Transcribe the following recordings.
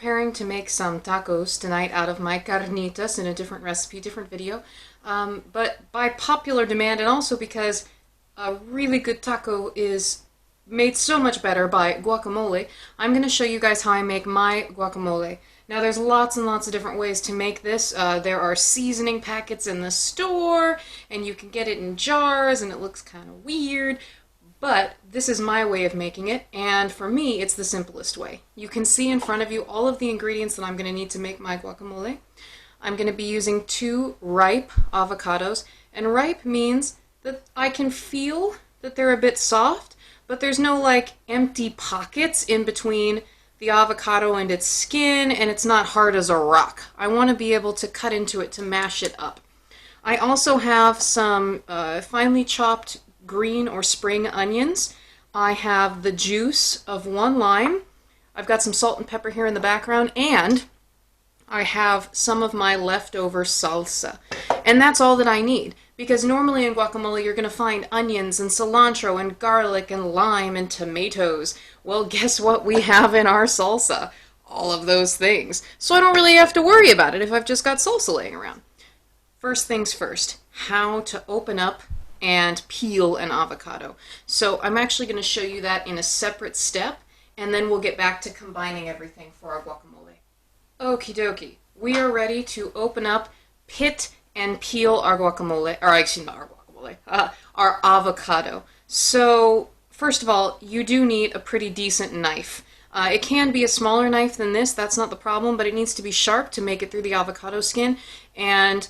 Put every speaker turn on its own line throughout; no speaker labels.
preparing to make some tacos tonight out of my carnitas in a different recipe, different video. But by popular demand, and also because a really good taco is made so much better by guacamole, I'm going to show you guys how I make my guacamole. Now there's lots and lots of different ways to make this. There are seasoning packets in the store, and you can get it in jars, and it looks kind of weird. But this is my way of making it, and for me, it's the simplest way. You can see in front of you all of the ingredients that I'm going to need to make my guacamole. I'm going to be using 2 ripe avocados, and ripe means that I can feel that they're a bit soft, but there's no like empty pockets in between the avocado and its skin, and it's not hard as a rock. I want to be able to cut into it to mash it up. I also have some finely chopped green or spring onions. I have the juice of 1 lime. I've got some salt and pepper here in the background, and I have some of my leftover salsa. And that's all that I need, because normally in guacamole you're going to find onions and cilantro and garlic and lime and tomatoes. Well, guess what we have in our salsa? All of those things. So I don't really have to worry about it if I've just got salsa laying around. First things first, how to open up and peel an avocado. So I'm actually going to show you that in a separate step, and then we'll get back to combining everything for our guacamole. Okie dokie, we are ready to open up, pit, and peel our guacamole, or actually not our guacamole, our avocado. So first of all, you do need a pretty decent knife. It can be a smaller knife than this, that's not the problem, but it needs to be sharp to make it through the avocado skin. And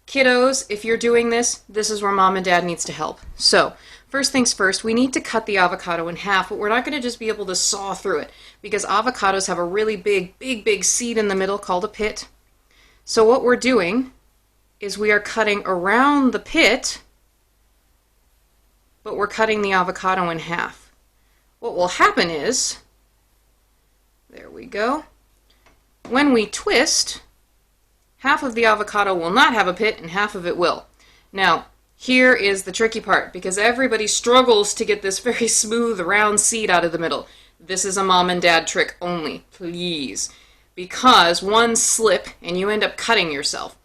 kiddos, if you're doing this, this is where mom and dad needs to help. So, first things first, we need to cut the avocado in half, but we're not going to just be able to saw through it, because avocados have a really big seed in the middle called a pit. So what we're doing is we are cutting around the pit, but we're cutting the avocado in half. What will happen is, there we go, when we twist, half of the avocado will not have a pit and half of it will. Now, here is the tricky part, because everybody struggles to get this very smooth, round seed out of the middle. This is a mom and dad trick only, please. Because one slip and you end up cutting yourself.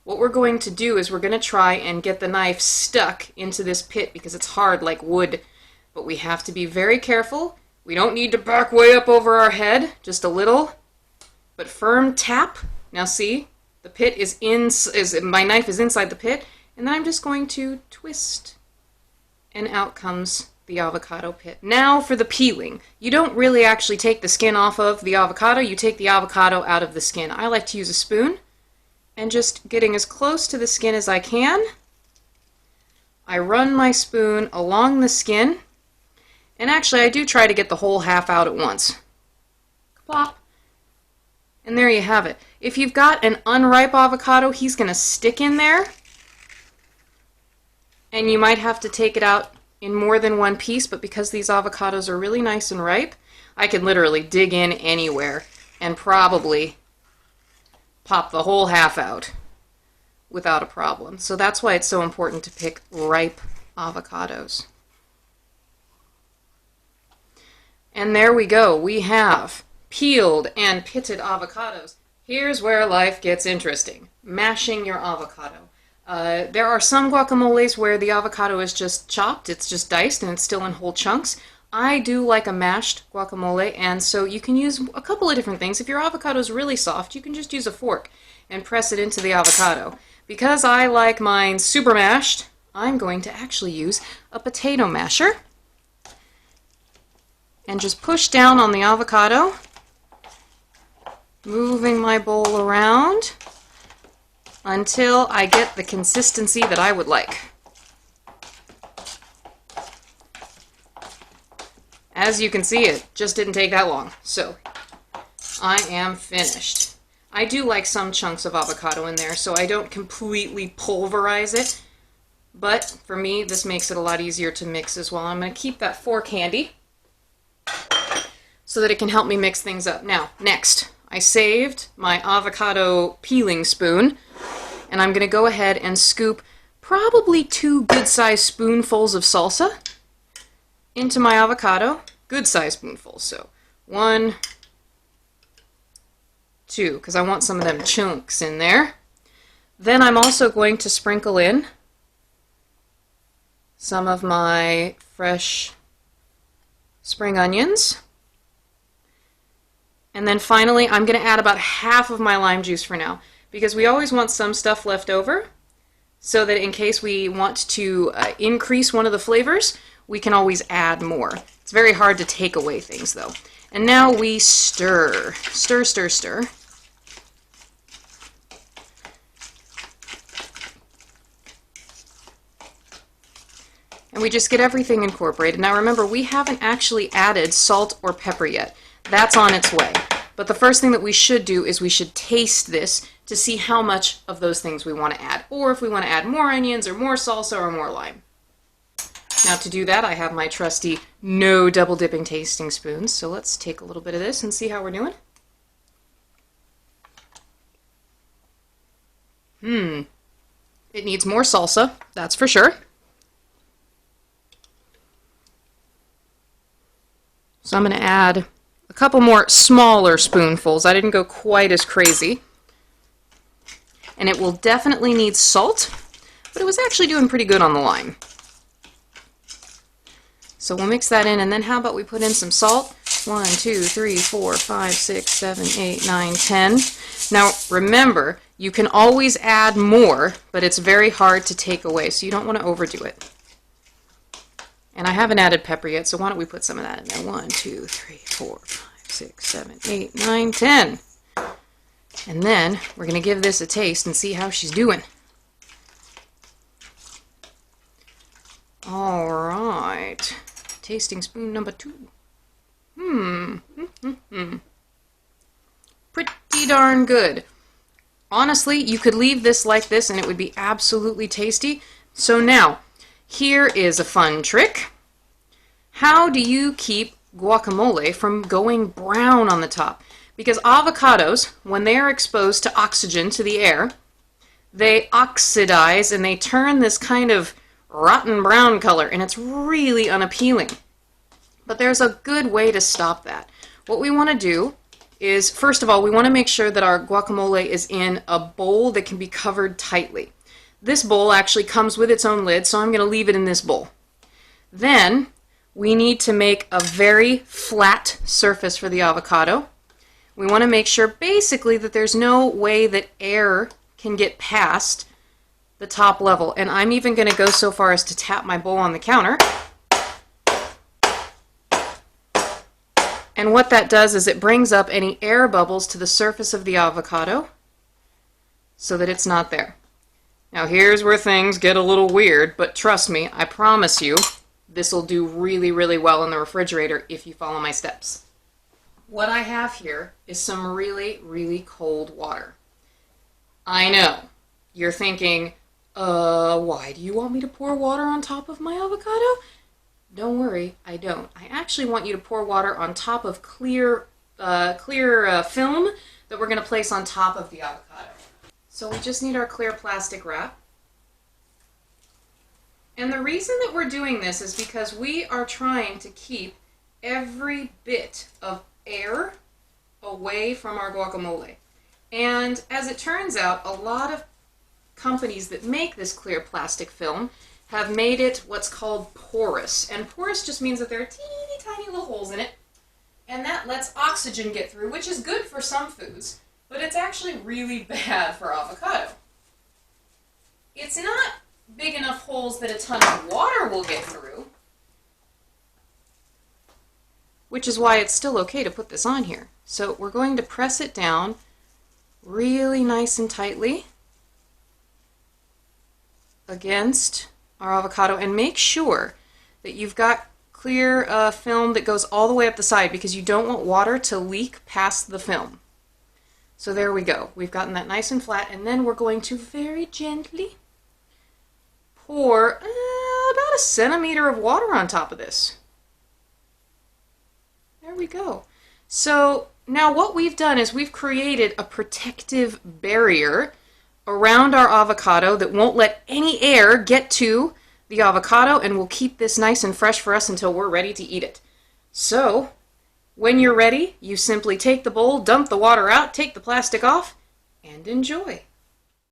What we're going to do is we're going to try and get the knife stuck into this pit because it's hard like wood. But we have to be very careful. We don't need to back way up over our head, just a little, but firm tap. Now see? The pit my knife is inside the pit, and then I'm just going to twist, and out comes the avocado pit. Now for the peeling. You don't really actually take the skin off of the avocado, you take the avocado out of the skin. I like to use a spoon, and just getting as close to the skin as I can, I run my spoon along the skin, and actually I do try to get the whole half out at once. Plop. And there you have it. If you've got an unripe avocado, he's going to stick in there, and you might have to take it out in more than one piece, but because these avocados are really nice and ripe, I can literally dig in anywhere and probably pop the whole half out without a problem. So that's why it's so important to pick ripe avocados. And there we go. We have peeled and pitted avocados. Here's where life gets interesting. Mashing your avocado. There are some guacamoles where the avocado is just chopped, it's just diced, and it's still in whole chunks. I do like a mashed guacamole, and so you can use a couple of different things. If your avocado is really soft, you can just use a fork and press it into the avocado. Because I like mine super mashed, I'm going to actually use a potato masher and just push down on the avocado, moving my bowl around until I get the consistency that I would like. As you can see, it just didn't take that long. So, I am finished. I do like some chunks of avocado in there, so I don't completely pulverize it. But for me, this makes it a lot easier to mix as well. I'm going to keep that fork handy so that it can help me mix things up. Now, next, I saved my avocado peeling spoon, and I'm going to go ahead and scoop probably 2 good-sized spoonfuls of salsa into my avocado. Good-sized spoonfuls, so 1, too, because I want some of them chunks in there. Then I'm also going to sprinkle in some of my fresh spring onions. And then finally, I'm going to add about half of my lime juice for now, because we always want some stuff left over, so that in case we want to increase one of the flavors, we can always add more. It's very hard to take away things, though. And now we stir. Stir, stir, stir. And we just get everything incorporated. Now remember, we haven't actually added salt or pepper yet. That's on its way. But the first thing that we should do is we should taste this to see how much of those things we want to add, or if we want to add more onions or more salsa or more lime. Now to do that, I have my trusty no double dipping tasting spoons. So let's take a little bit of this and see how we're doing. It needs more salsa, that's for sure. So I'm going to add a couple more smaller spoonfuls. I didn't go quite as crazy. And it will definitely need salt, but it was actually doing pretty good on the lime. So we'll mix that in, and then how about we put in some salt? 1, 2, 3, 4, 5, 6, 7, 8, 9, 10. Now remember, you can always add more, but it's very hard to take away, so you don't want to overdo it. And I haven't added pepper yet, so why don't we put some of that in there? 1, 2, 3, 4, 5, 6, 7, 8, 9, 10. And then we're going to give this a taste and see how she's doing. All right. Tasting spoon number 2. Pretty darn good. Honestly, you could leave this like this and it would be absolutely tasty. So now, here is a fun trick. How do you keep guacamole from going brown on the top? Because avocados, when they are exposed to oxygen, to the air, they oxidize and they turn this kind of rotten brown color, and it's really unappealing. But there's a good way to stop that. What we want to do is, first of all, we want to make sure that our guacamole is in a bowl that can be covered tightly. This bowl actually comes with its own lid, so I'm going to leave it in this bowl. Then we need to make a very flat surface for the avocado. We want to make sure basically that there's no way that air can get past the top level. And I'm even going to go so far as to tap my bowl on the counter. And what that does is it brings up any air bubbles to the surface of the avocado so that it's not there. Now here's where things get a little weird, but trust me, I promise you, this will do really, really well in the refrigerator if you follow my steps. What I have here is some really, really cold water. I know, you're thinking, why do you want me to pour water on top of my avocado? Don't worry, I don't. I actually want you to pour water on top of clear film that we're going to place on top of the avocado. So we just need our clear plastic wrap. And the reason that we're doing this is because we are trying to keep every bit of air away from our guacamole. And as it turns out, a lot of companies that make this clear plastic film have made it what's called porous. And porous just means that there are teeny tiny little holes in it, and that lets oxygen get through, which is good for some foods, but it's actually really bad for avocado. It's not big enough holes that a ton of water will get through, which is why it's still okay to put this on here. So we're going to press it down really nice and tightly against our avocado, and make sure that you've got clear film that goes all the way up the side, because you don't want water to leak past the film. So there we go. We've gotten that nice and flat, and then we're going to very gently pour about a centimeter of water on top of this. There we go. So now what we've done is we've created a protective barrier around our avocado that won't let any air get to the avocado, and will keep this nice and fresh for us until we're ready to eat it. So When you're ready, you simply take the bowl, dump the water out, take the plastic off, and enjoy.